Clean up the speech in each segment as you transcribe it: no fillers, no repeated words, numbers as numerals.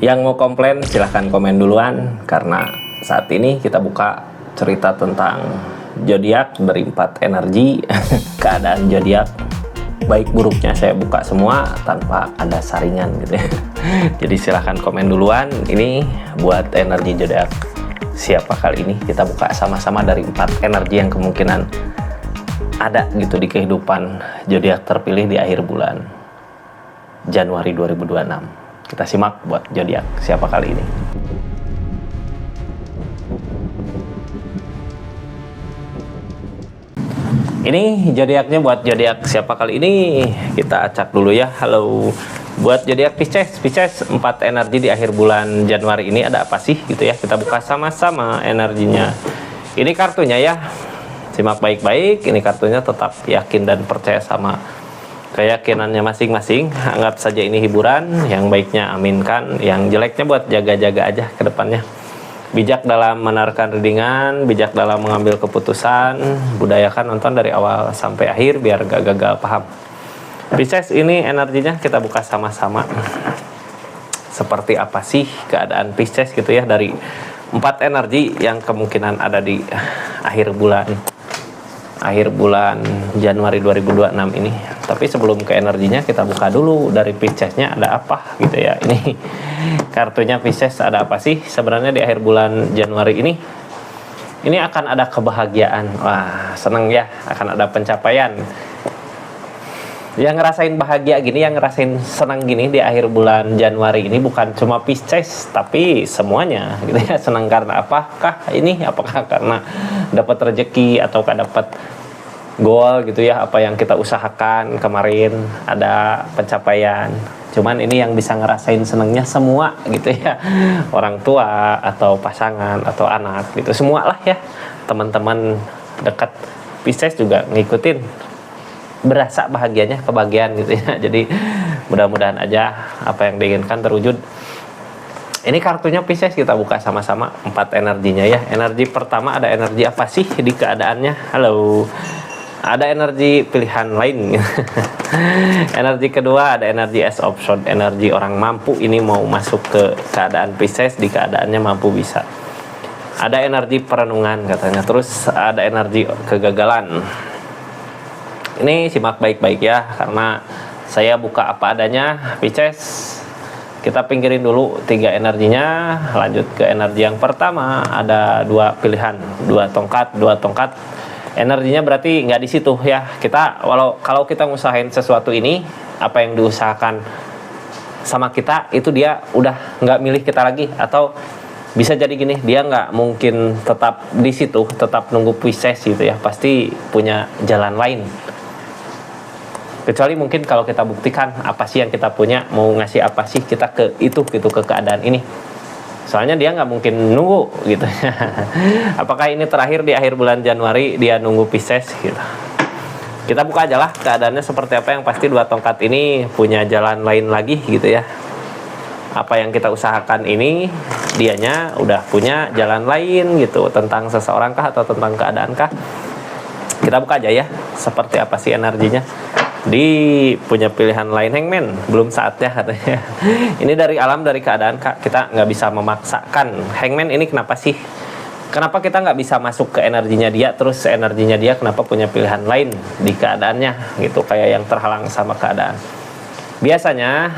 Yang mau komplain silahkan komen duluan, karena saat ini kita buka cerita tentang zodiak dari 4 energi. Keadaan zodiak baik buruknya saya buka semua tanpa ada saringan gitu ya. Jadi silahkan komen duluan. Ini buat energi zodiak siapa kali ini, kita buka sama-sama dari 4 energi yang kemungkinan ada gitu di kehidupan zodiak terpilih di akhir bulan Januari 2026. Kita simak buat zodiak siapa kali ini. Ini zodiaknya buat zodiak siapa kali ini. Kita acak dulu ya. Halo. Buat zodiak Pisces, 4 energi di akhir bulan Januari ini ada apa sih gitu ya. Kita buka sama-sama energinya. Ini kartunya ya. Simak baik-baik. Ini kartunya, tetap yakin dan percaya sama keyakinannya masing-masing. Anggap saja ini hiburan. Yang baiknya aminkan, yang jeleknya buat jaga-jaga aja ke depannya. Bijak dalam menaruhkan readingan, bijak dalam mengambil keputusan. Budayakan nonton dari awal sampai akhir biar gak gagal paham. Pisces, ini energinya kita buka sama-sama. Seperti apa sih keadaan Pisces gitu ya, dari 4 energi yang kemungkinan ada di akhir bulan Januari 2026 ini. Tapi sebelum ke energinya, kita buka dulu dari Piscesnya ada apa gitu ya. Ini kartunya Pisces ada apa sih sebenarnya di akhir bulan Januari ini. Ini akan ada kebahagiaan. Wah, seneng ya, akan ada pencapaian. Yang ngerasain bahagia gini, yang ngerasain senang gini di akhir bulan Januari ini bukan cuma Pisces, tapi semuanya gitu ya. Senang karena apakah ini? Apakah karena dapat rezeki ataukah dapat goal gitu ya, apa yang kita usahakan kemarin ada pencapaian. Cuman ini yang bisa ngerasain senengnya semua gitu ya, orang tua atau pasangan atau anak gitu, semua lah ya. Teman-teman dekat Pisces juga ngikutin, berasa bahagianya, kebahagiaan gitu ya. Jadi mudah-mudahan aja apa yang diinginkan terwujud. Ini kartunya Pisces, kita buka sama-sama 4 energinya ya. Energi pertama, ada energi apa sih di keadaannya? Halo. Ada energi pilihan lain. Energi kedua ada energi as option, energi orang mampu. Ini mau masuk ke keadaan Pisces, di keadaannya mampu bisa. Ada energi perenungan katanya. Terus ada energi kegagalan. Ini simak baik-baik ya, karena saya buka apa adanya Pisces. Kita pinggirin dulu 3 energinya, lanjut ke energi yang pertama. Ada 2 pilihan, 2 tongkat. Energinya berarti nggak di situ ya. Kita kalau kita ngusahain sesuatu ini, apa yang diusahakan sama kita itu dia udah nggak milih kita lagi, atau bisa jadi gini, dia nggak mungkin tetap di situ, tetap nunggu Pisces gitu ya. Pasti punya jalan lain. Kecuali mungkin kalau kita buktikan apa sih yang kita punya, mau ngasih apa sih kita ke itu gitu, ke keadaan ini. Soalnya dia nggak mungkin nunggu gitu. Apakah ini terakhir di akhir bulan Januari dia nunggu Pisces gitu. Kita buka aja lah keadaannya seperti apa. Yang pasti 2 tongkat ini punya jalan lain lagi gitu ya. Apa yang kita usahakan ini, dianya udah punya jalan lain gitu. Tentang seseorang kah atau tentang keadaan kah? Kita buka aja ya, seperti apa sih energinya. Di punya pilihan lain, Hangman, belum saatnya katanya. Ini dari alam, dari keadaan kak, kita nggak bisa memaksakan. Hangman ini kenapa sih? Kenapa kita nggak bisa masuk ke energinya dia, terus energinya dia kenapa punya pilihan lain di keadaannya gitu, kayak yang terhalang sama keadaan. Biasanya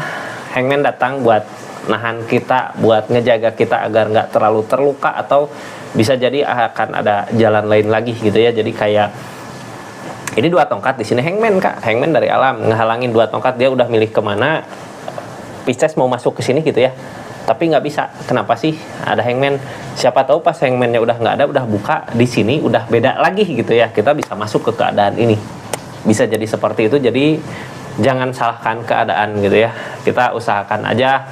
Hangman datang buat nahan kita, buat ngejaga kita agar nggak terlalu terluka, atau bisa jadi akan ada jalan lain lagi gitu ya. Jadi kayak ini 2 tongkat, di sini Hangman kak. Hangman dari alam ngehalangin 2 tongkat, dia udah milih kemana. Pisces mau masuk ke sini gitu ya, tapi nggak bisa. Kenapa sih ada Hangman? Siapa tahu pas Hangmannya udah nggak ada, udah buka di sini udah beda lagi gitu ya. Kita bisa masuk ke keadaan ini. Bisa jadi seperti itu. Jadi jangan salahkan keadaan gitu ya. Kita usahakan aja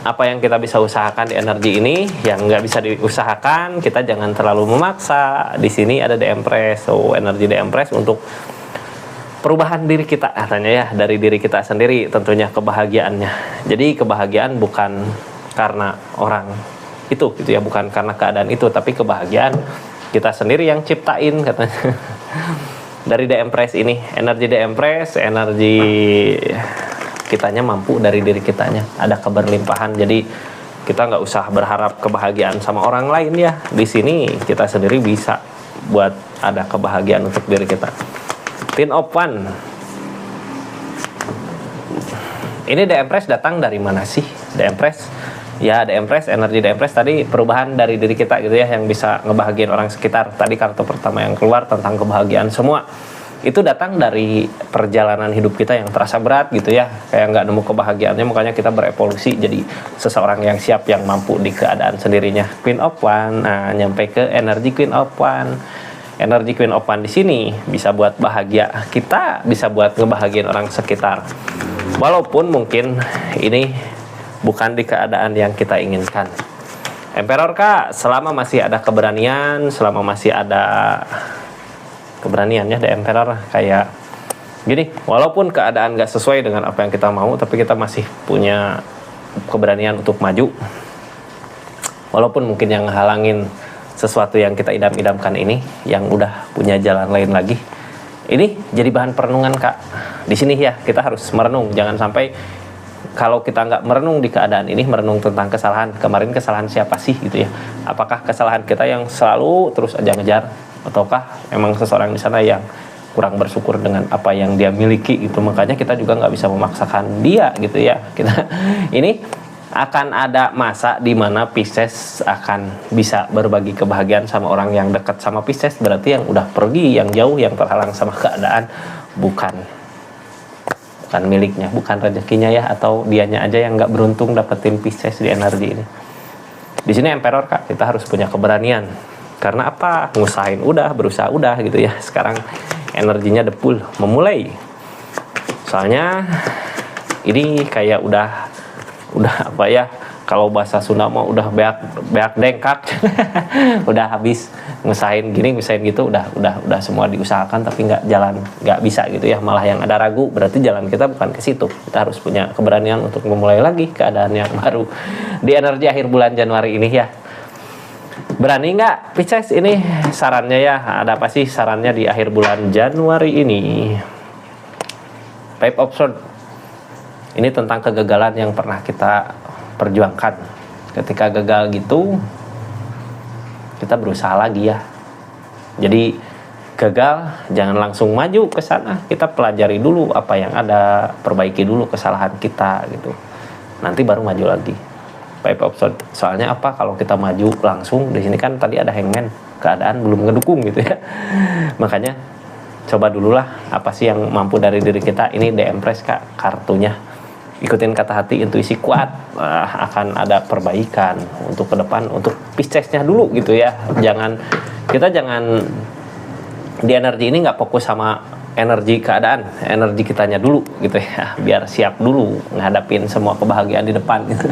apa yang kita bisa usahakan di energi ini. Yang nggak bisa diusahakan, kita jangan terlalu memaksa. Di sini ada The Empress. So, energi The Empress untuk perubahan diri kita katanya ya, dari diri kita sendiri tentunya kebahagiaannya. Jadi kebahagiaan bukan karena orang itu gitu ya, bukan karena keadaan itu, tapi kebahagiaan kita sendiri yang ciptain katanya. Dari The Empress ini, energi The Empress, energi kitanya mampu dari diri kitanya, ada keberlimpahan. Jadi kita nggak usah berharap kebahagiaan sama orang lain ya. Di sini kita sendiri bisa buat ada kebahagiaan untuk diri kita. Ten of One. Ini The Empress datang dari mana sih? The Empress, ya The Empress, energi The Empress tadi perubahan dari diri kita gitu ya, yang bisa ngebahagiain orang sekitar. Tadi kartu pertama yang keluar tentang kebahagiaan semua. Itu datang dari perjalanan hidup kita yang terasa berat gitu ya, kayak nggak nemu kebahagiaannya, makanya kita berevolusi jadi seseorang yang siap, yang mampu di keadaan sendirinya. Queen of One, nah nyampe ke energi Queen of One. Energi Queen of One di sini bisa buat bahagia kita, bisa buat ngebahagiain orang sekitar. Walaupun mungkin ini bukan di keadaan yang kita inginkan. Emperor Kak, selama masih ada keberanian, selama masih ada keberaniannya, The Emperor kayak gini, walaupun keadaan gak sesuai dengan apa yang kita mau, tapi kita masih punya keberanian untuk maju. Walaupun mungkin yang halangin sesuatu yang kita idam-idamkan ini, yang udah punya jalan lain lagi, ini jadi bahan perenungan Kak. Di sini ya kita harus merenung, jangan sampai kalau kita nggak merenung di keadaan ini, merenung tentang kesalahan kemarin, kesalahan siapa sih gitu ya? Apakah kesalahan kita yang selalu terus aja ngejar, ataukah emang seseorang di sana yang kurang bersyukur dengan apa yang dia miliki gitu? Makanya kita juga nggak bisa memaksakan dia gitu ya. Kita ini akan ada masa di mana Pisces akan bisa berbagi kebahagiaan sama orang yang dekat sama Pisces. Berarti yang udah pergi, yang jauh, yang terhalang sama keadaan, bukan miliknya, bukan rezekinya ya, atau dianya aja yang nggak beruntung dapetin Pisces di energi ini. Di sini Emperor Kak, kita harus punya keberanian. Karena apa? Ngusahain udah, berusaha udah gitu ya. Sekarang energinya depul, memulai. Soalnya ini kayak udah apa ya, kalau bahasa Sunda mah udah beak dengkak. Udah habis ngusahain gini, ngusahain gitu, udah semua diusahakan tapi nggak bisa gitu ya, malah yang ada ragu. Berarti jalan kita bukan ke situ. Kita harus punya keberanian untuk memulai lagi keadaan yang baru di energi akhir bulan Januari ini ya. Berani nggak Pisces ini? Sarannya ya, ada apa sih sarannya di akhir bulan Januari ini? Five of Swords. Ini tentang kegagalan yang pernah kita perjuangkan. Ketika gagal gitu, kita berusaha lagi ya. Jadi gagal, jangan langsung maju ke sana. Kita pelajari dulu apa yang ada, perbaiki dulu kesalahan kita gitu. Nanti baru maju lagi. Five of Swords. Soalnya apa? Kalau kita maju langsung, di sini kan tadi ada Hangman, keadaan belum ngedukung gitu ya. Makanya coba dululah apa sih yang mampu dari diri kita. Ini The Empress Kak, kartunya. Ikutin kata hati, intuisi kuat, akan ada perbaikan untuk ke depan, untuk Piscesnya dulu gitu ya. Kita jangan di energi ini nggak fokus sama energi keadaan, energi kitanya dulu gitu ya, biar siap dulu ngadapin semua kebahagiaan di depan gitu.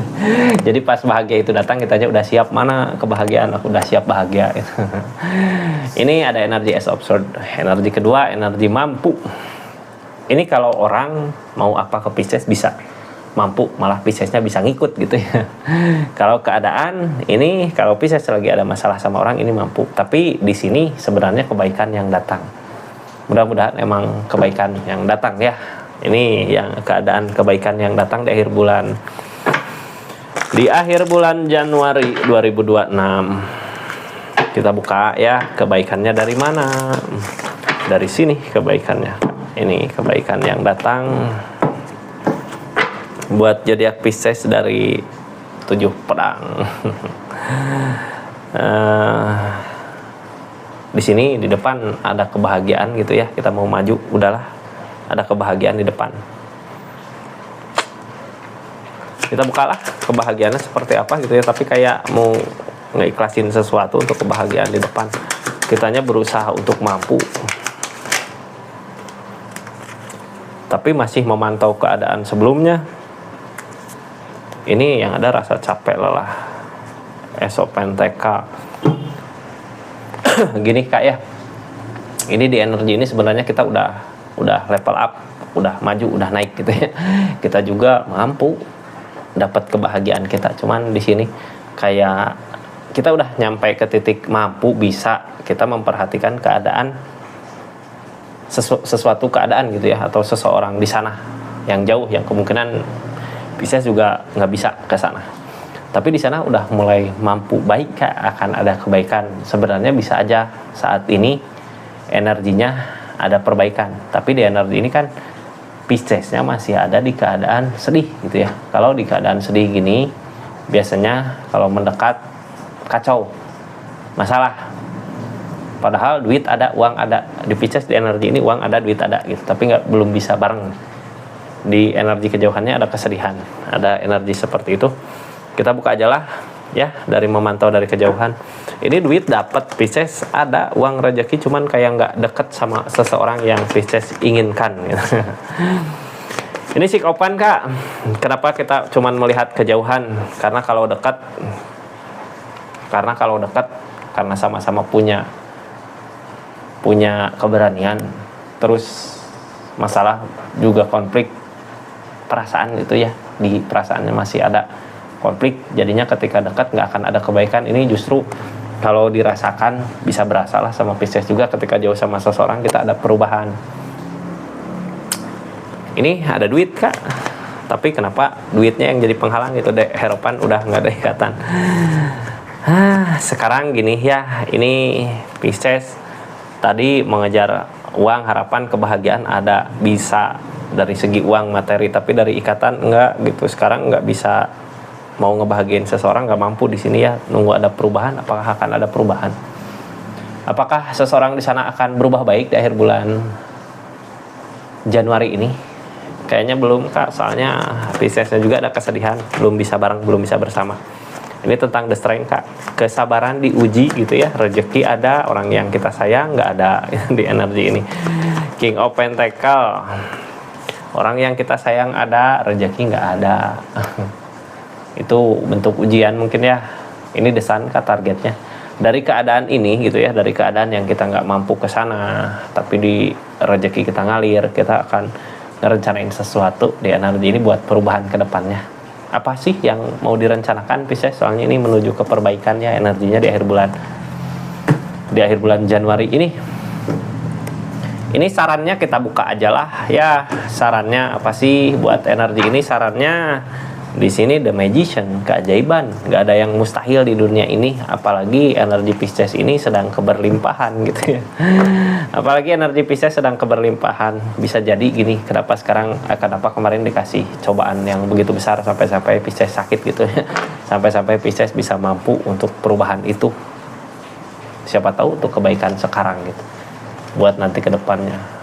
Jadi pas bahagia itu datang, kitanya udah siap, mana kebahagiaan, aku udah siap bahagia gitu. Ini ada energi Ace of Swords. Energi kedua, energi mampu. Ini kalau orang mau apa ke Pisces bisa mampu, malah Piscesnya bisa ngikut gitu ya. Kalau keadaan ini, kalau Pisces lagi ada masalah sama orang ini mampu, tapi di sini sebenarnya kebaikan yang datang. Mudah-mudahan emang kebaikan yang datang ya. Ini yang keadaan kebaikan yang datang di akhir bulan. Di akhir bulan Januari 2026. Kita buka ya, kebaikannya dari mana? Dari sini kebaikannya. Ini kebaikan yang datang buat zodiak Pisces dari 7 pedang. Di sini di depan ada kebahagiaan gitu ya, kita mau maju, udahlah ada kebahagiaan di depan. Kita bukalah kebahagiaannya seperti apa gitu ya, tapi kayak mau ngeikhlasin sesuatu untuk kebahagiaan di depan. Kitanya berusaha untuk mampu, tapi masih memantau keadaan sebelumnya. Ini yang ada rasa capek, lelah. Ace of Pentacles. Gini Kak ya, ini di energi ini sebenarnya kita udah level up, udah maju, udah naik gitu ya. Kita juga mampu dapat kebahagiaan kita. Cuman di sini kayak kita udah nyampe ke titik mampu, bisa kita memperhatikan keadaan sesuatu keadaan gitu ya, atau seseorang di sana. yang jauh, yang kemungkinan Pisces juga nggak bisa ke sana. Tapi di sana udah mulai mampu baik Kak, akan ada kebaikan. Sebenarnya bisa aja saat ini energinya ada perbaikan, tapi di energi ini kan Piscesnya masih ada di keadaan sedih gitu ya. Kalau di keadaan sedih gini, biasanya kalau mendekat kacau, masalah. Padahal duit ada, uang ada. Di Pisces di energi ini uang ada, duit ada gitu, tapi belum bisa bareng. Di energi kejauhannya ada kesedihan, ada energi seperti itu. Kita buka aja lah ya, dari memantau dari kejauhan. Ini duit dapat Pisces, ada uang rezeki, cuman kayak nggak deket sama seseorang yang Pisces inginkan gitu. Ini psikopan Kak. Kenapa kita cuman melihat kejauhan? Karena kalau dekat karena sama-sama punya keberanian, terus masalah juga konflik perasaan gitu ya, di perasaannya masih ada konflik, jadinya ketika dekat nggak akan ada kebaikan. Ini justru kalau dirasakan bisa berasa lah sama Pisces juga, ketika jauh sama seseorang kita ada perubahan. Ini ada duit Kak, tapi kenapa duitnya yang jadi penghalang gitu deh, harapan udah nggak ada ikatan. Sekarang gini ya, ini Pisces tadi mengejar uang, harapan, kebahagiaan ada, bisa dari segi uang materi, tapi dari ikatan enggak gitu. Sekarang nggak bisa mau ngebahagiain seseorang, nggak mampu di sini ya. Nunggu ada perubahan. Apakah akan ada perubahan? Apakah seseorang di sana akan berubah baik di akhir bulan Januari ini? Kayaknya belum Kak, soalnya Piscesnya juga ada kesedihan, belum bisa bareng, belum bisa bersama. Ini tentang the strength Kak, kesabaran diuji gitu ya. Rezeki ada, orang yang kita sayang nggak ada di energi ini. King of Pentacle, orang yang kita sayang ada, rezeki nggak ada. Itu bentuk ujian mungkin ya. Ini desan Kak targetnya. Dari keadaan ini gitu ya, dari keadaan yang kita nggak mampu ke sana, tapi di rezeki kita ngalir, kita akan ngerencanain sesuatu di energi ini buat perubahan ke depannya. Apa sih yang mau direncanakan Pisces? Soalnya ini menuju ke perbaikan ya energinya di akhir bulan Januari ini. Ini sarannya kita buka aja lah ya. Sarannya apa sih buat energi ini? Sarannya di sini The Magician, keajaiban. Nggak ada yang mustahil di dunia ini, apalagi energi Pisces ini sedang keberlimpahan gitu ya. Apalagi energi Pisces sedang keberlimpahan. Bisa jadi gini, kenapa kemarin dikasih cobaan yang begitu besar sampai Pisces sakit gitu ya. Sampai Pisces bisa mampu untuk perubahan itu. Siapa tahu untuk kebaikan sekarang gitu, buat nanti ke depannya.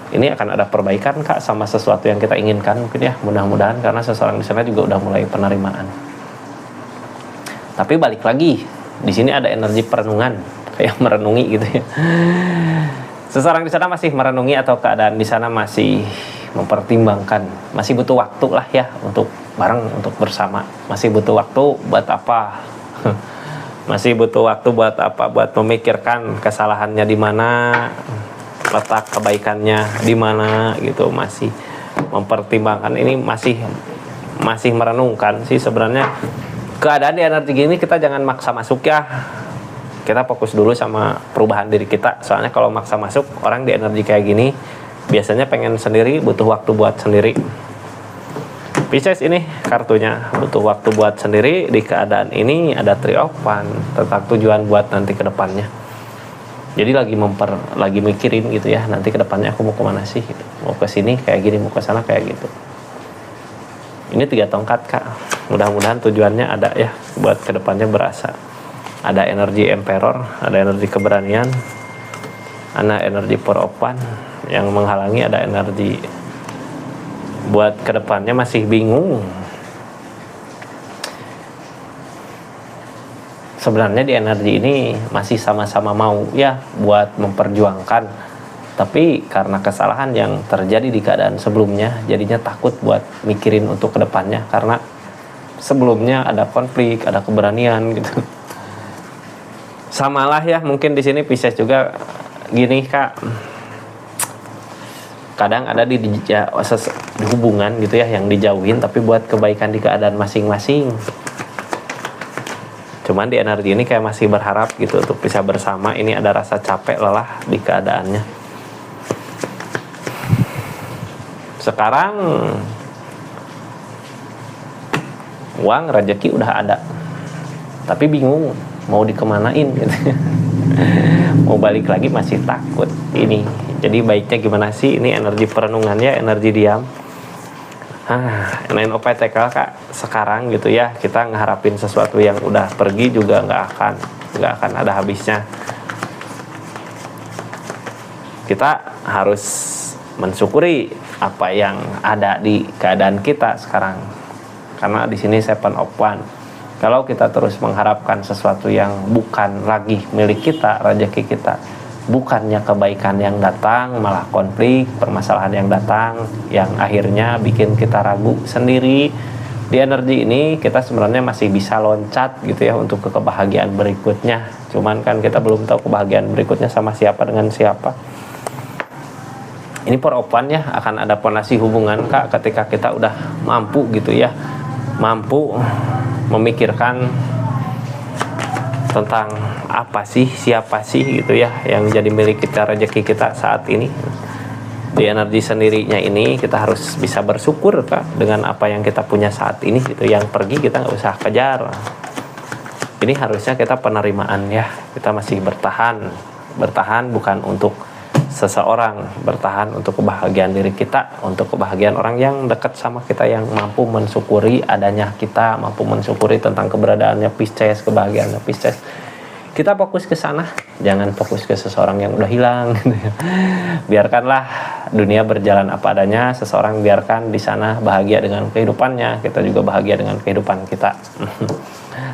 Ini akan ada perbaikan Kak sama sesuatu yang kita inginkan mungkin ya, mudah-mudahan, karena seseorang di sana juga udah mulai penerimaan. Tapi balik lagi, di sini ada energi perenungan, kayak merenungi gitu ya. Seseorang di sana masih merenungi, atau keadaan di sana masih mempertimbangkan, masih butuh waktu lah ya untuk bareng, untuk bersama. Masih butuh waktu buat apa? Masih butuh waktu buat apa? Buat memikirkan kesalahannya di mana, letak kebaikannya di mana gitu. Masih mempertimbangkan, ini masih merenungkan sih sebenarnya. Keadaan di energi ini kita jangan maksa masuk ya. Kita fokus dulu sama perubahan diri kita. Soalnya kalau maksa masuk, orang di energi kayak gini biasanya pengen sendiri, butuh waktu buat sendiri. Pisces ini kartunya butuh waktu buat sendiri. Di keadaan ini ada Three of Wands, tentang tujuan buat nanti ke depannya. Jadi lagi mikirin gitu ya, nanti ke depannya aku mau kemana sih gitu. Mau ke sini kayak gini, mau ke sana kayak gitu. Ini 3 tongkat Kak. Mudah-mudahan tujuannya ada ya, buat ke depannya berasa. Ada energi Emperor, ada energi keberanian, ada energi Four of Wands yang menghalangi, ada energi buat ke depannya masih bingung. Sebenarnya di energi ini masih sama-sama mau ya buat memperjuangkan, tapi karena kesalahan yang terjadi di keadaan sebelumnya, jadinya takut buat mikirin untuk kedepannya, karena sebelumnya ada konflik, ada keberanian gitu. Samalah ya, mungkin di sini Pisces juga gini Kak. Kadang ada di hubungan gitu ya yang dijauhin, tapi buat kebaikan di keadaan masing-masing. Cuman di energi ini kayak masih berharap gitu untuk bisa bersama. Ini ada rasa capek, lelah di keadaannya. Sekarang uang rezeki udah ada, tapi bingung mau dikemanain gitu. Mau balik lagi masih takut ini. Jadi baiknya gimana sih ini energi perenungannya, energi diam. Lain OPTK Kak sekarang gitu ya, kita ngeharapin sesuatu yang udah pergi juga nggak akan ada habisnya. Kita harus mensyukuri apa yang ada di keadaan kita sekarang, karena di sini 7 of 1. Kalau kita terus mengharapkan sesuatu yang bukan lagi milik kita, rezeki kita, bukannya kebaikan yang datang, malah konflik, permasalahan yang datang, yang akhirnya bikin kita ragu sendiri. Di energi ini kita sebenarnya masih bisa loncat gitu ya untuk ke kebahagiaan berikutnya. Cuman kan kita belum tahu kebahagiaan berikutnya sama siapa, dengan siapa. Ini peropan ya, akan ada fondasi hubungan Kak ketika kita udah mampu gitu ya, mampu memikirkan tentang apa sih, siapa sih gitu ya yang jadi milik kita, rezeki kita saat ini. Di energi sendirinya ini kita harus bisa bersyukur Kak dengan apa yang kita punya saat ini gitu. Yang pergi kita nggak usah kejar. Ini harusnya kita penerimaan ya, kita masih bertahan bukan untuk seseorang, bertahan untuk kebahagiaan diri kita, untuk kebahagiaan orang yang dekat sama kita, yang mampu mensyukuri adanya kita, mampu mensyukuri tentang keberadaannya Pisces, kebahagiaannya Pisces. Kita fokus ke sana, jangan fokus ke seseorang yang udah hilang. Biarkanlah dunia berjalan apa adanya, seseorang biarkan di sana bahagia dengan kehidupannya, kita juga bahagia dengan kehidupan kita.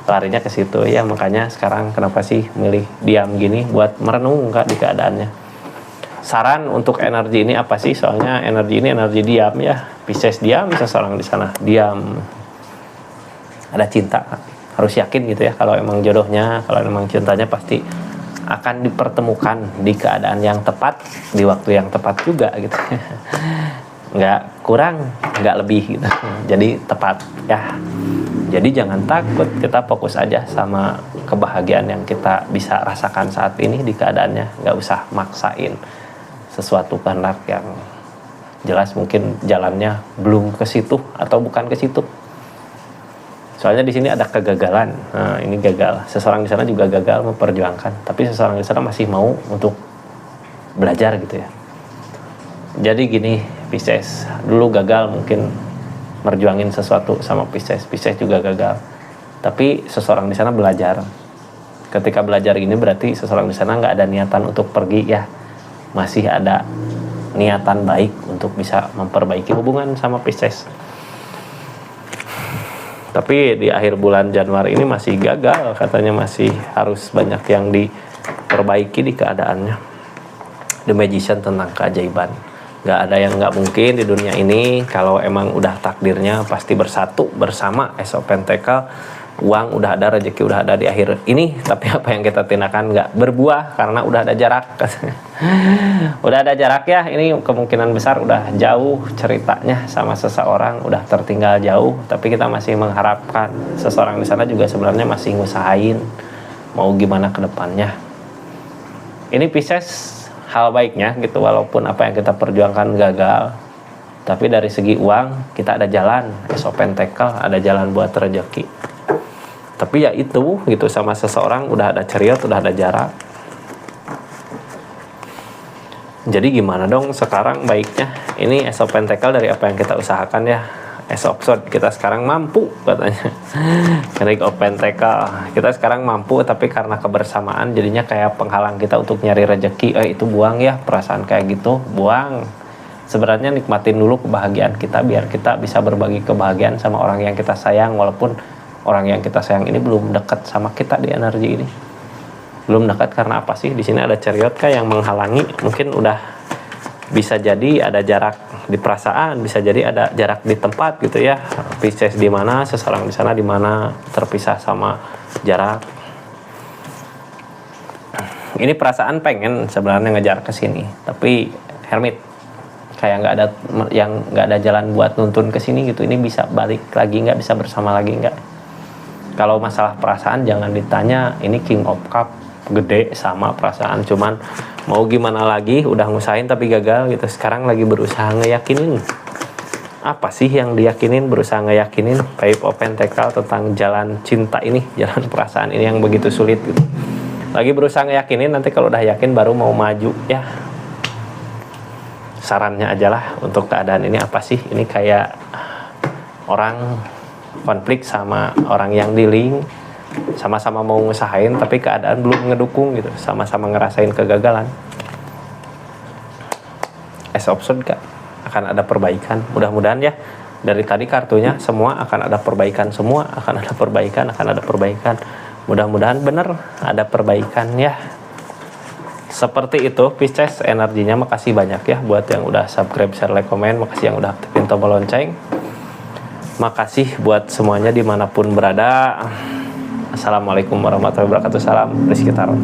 Larinya ke situ ya, makanya sekarang kenapa sih milih diam gini, buat merenung Kak di keadaannya. Saran untuk energi ini apa sih? Soalnya energi ini energi diam ya. Pisces diam, seseorang di sana diam. Ada cinta, harus yakin gitu ya. Kalau emang jodohnya, kalau emang cintanya pasti akan dipertemukan di keadaan yang tepat, di waktu yang tepat juga gitu. Nggak kurang, nggak lebih gitu. Jadi tepat ya. Jadi jangan takut, kita fokus aja sama kebahagiaan yang kita bisa rasakan saat ini di keadaannya. Nggak usah maksain sesuatu kehendak yang jelas mungkin jalannya belum ke situ atau bukan ke situ. Soalnya di sini ada kegagalan. Nah, ini gagal. Seseorang di sana juga gagal memperjuangkan, tapi seseorang di sana masih mau untuk belajar gitu ya. Jadi gini, Pisces, dulu gagal mungkin merjuangin sesuatu sama Pisces juga gagal. Tapi seseorang di sana belajar. Ketika belajar ini berarti seseorang di sana nggak ada niatan untuk pergi ya. Masih ada niatan baik untuk bisa memperbaiki hubungan sama Pisces. Tapi di akhir bulan Januari ini masih gagal, katanya masih harus banyak yang diperbaiki di keadaannya. The Magician tentang keajaiban. Gak ada yang gak mungkin di dunia ini. Kalau emang udah takdirnya pasti bersatu bersama. Ace of Pentacle, uang udah ada, rezeki udah ada di akhir ini, tapi apa yang kita tindakan nggak berbuah karena udah ada jarak. Udah ada jarak ya, ini kemungkinan besar udah jauh ceritanya sama seseorang, udah tertinggal jauh, tapi kita masih mengharapkan seseorang di sana juga sebenarnya masih ngusahain mau gimana ke depannya. Ini Pisces hal baiknya gitu, walaupun apa yang kita perjuangkan gagal, tapi dari segi uang kita ada jalan. Ace of Pentacle, ada jalan buat rezeki. Tapi ya itu gitu, sama seseorang udah ada ceriot, udah ada jarak. Jadi gimana dong sekarang baiknya? Ini Ace of Pentacle dari apa yang kita usahakan ya. Ace of Swords, kita sekarang mampu katanya. King of Pentacle, kita sekarang mampu, tapi karena kebersamaan jadinya kayak penghalang kita untuk nyari rezeki. Itu buang ya, perasaan kayak gitu, buang. Sebenarnya nikmatin dulu kebahagiaan kita, biar kita bisa berbagi kebahagiaan sama orang yang kita sayang, walaupun orang yang kita sayang ini belum dekat sama kita di energi ini. Belum dekat karena apa sih? Di sini ada chariot kah yang menghalangi? Mungkin udah bisa jadi ada jarak di perasaan, bisa jadi ada jarak di tempat gitu ya. Pisces di mana, seseorang di sana di mana, terpisah sama jarak. Ini perasaan pengen sebenarnya ngejar ke sini, tapi Hermit kayak nggak ada jalan buat nuntun ke sini gitu. Ini bisa balik lagi nggak, bisa bersama lagi nggak? Kalau masalah perasaan jangan ditanya, ini King of Cup gede sama perasaan, cuman mau gimana lagi, udah ngusahain tapi gagal gitu. Sekarang lagi berusaha ngeyakinin apa sih yang diyakinin, berusaha ngeyakinin Five of Pentacles tentang jalan cinta ini, jalan perasaan ini yang begitu sulit gitu. Lagi berusaha ngeyakinin, nanti kalau udah yakin baru mau maju ya. Sarannya aja lah untuk keadaan ini apa sih, ini kayak orang konflik sama orang yang dealing, sama-sama mau ngusahain tapi keadaan belum ngedukung gitu, sama-sama ngerasain kegagalan. Ace of Swords akan ada perbaikan, mudah-mudahan ya. Dari tadi kartunya semua akan ada perbaikan, semua akan ada perbaikan, akan ada perbaikan. Mudah-mudahan bener ada perbaikan ya. Seperti itu Pisces energinya. Makasih banyak ya buat yang udah subscribe, share, like, komen. Makasih yang udah aktifin tombol lonceng. Makasih buat semuanya dimanapun berada. Assalamualaikum warahmatullahi wabarakatuh. Salam Rizky Taron.